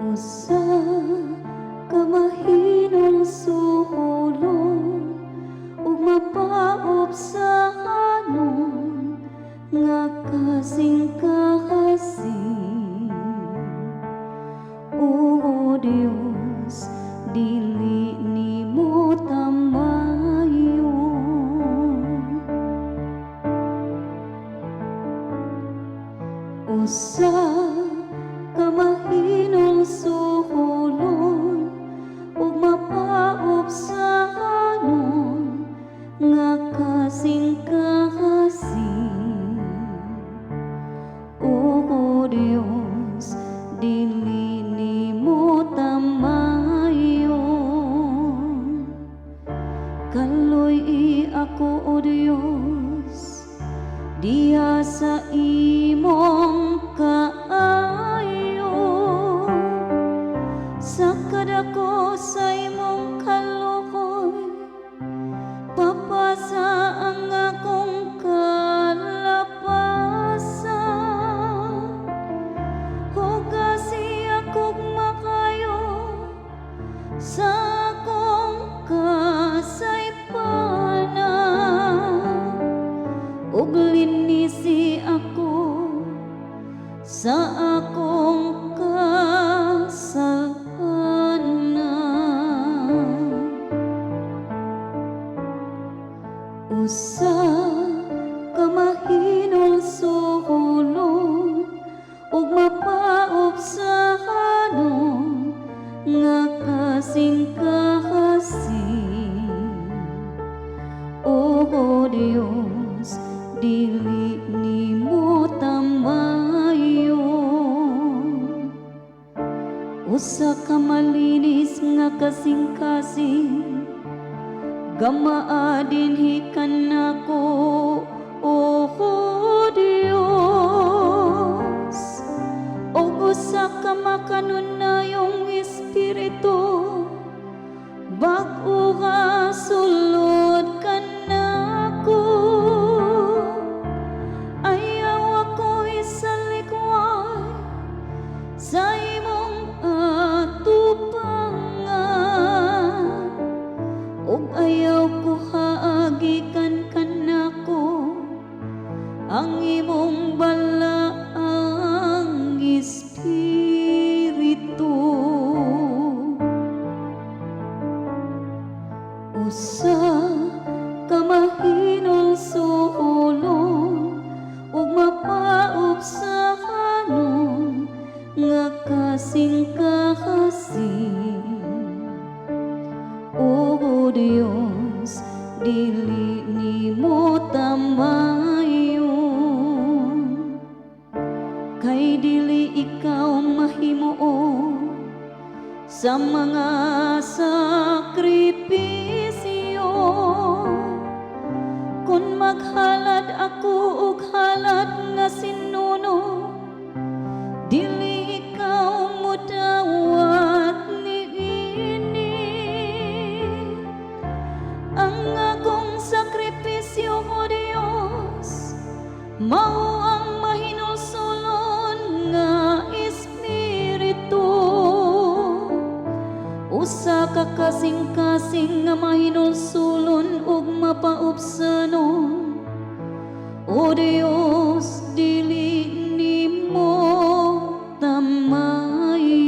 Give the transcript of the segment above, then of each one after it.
Usa ka mahinong suhulon ug mapaop sa anon nga kasing kahasing. O Dios, dili nimo tamayon. Usa ka mahinong suhulon ug mapaop sa anon nga kasing kahasing. O Dios, dili nimo tamayon. Kaloy ako, O Dios, diha sa imong kaayo, sa kadako sa imong kalukoy, papasa ang akong kalapasan. Hugasi akong makayo sa akong kasaypanan, ug linisi ako sa akong kasalanan. Usa ka mahinong suhulon ug mapaop sa anon nga kasing kahasing. O Dios, dili nimo tamayon. Usa ka malinis nga kasing-kasing, gamaa dinhi kanako, O Dios. O usa ka makanunayong espiritu, bag-o nga sulod kanako. Ayaw ako'y salikway sa imong atubangan, ug ayaw ko haagikan kanako ang imong balaang espiritu. Usa ka mahinong suhulon ug mapaop sa anon nga kasing kahasing. O Dios, dili nimo tamayon. Kay dili ikaw mahimuo sa mga sakripisyo. Kung maghalad ako og halad nga sinuno, dili ikaw mudawat niini. Ang akong sakripisyo, O Dios, mao ang mahinulsulon nga espiritu. Usa ka kasing-kasing nga mahinulsulon ug mapaupsanon. O Dios, dili nimo tamayon.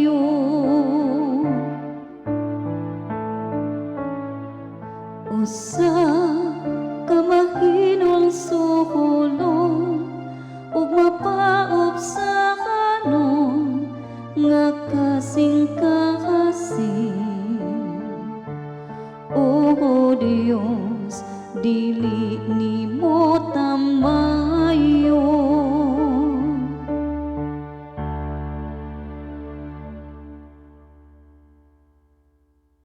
Usa ka mahinong suhulon ug mapaop sa anon nga kasing kahasing. O Dios, dili nimo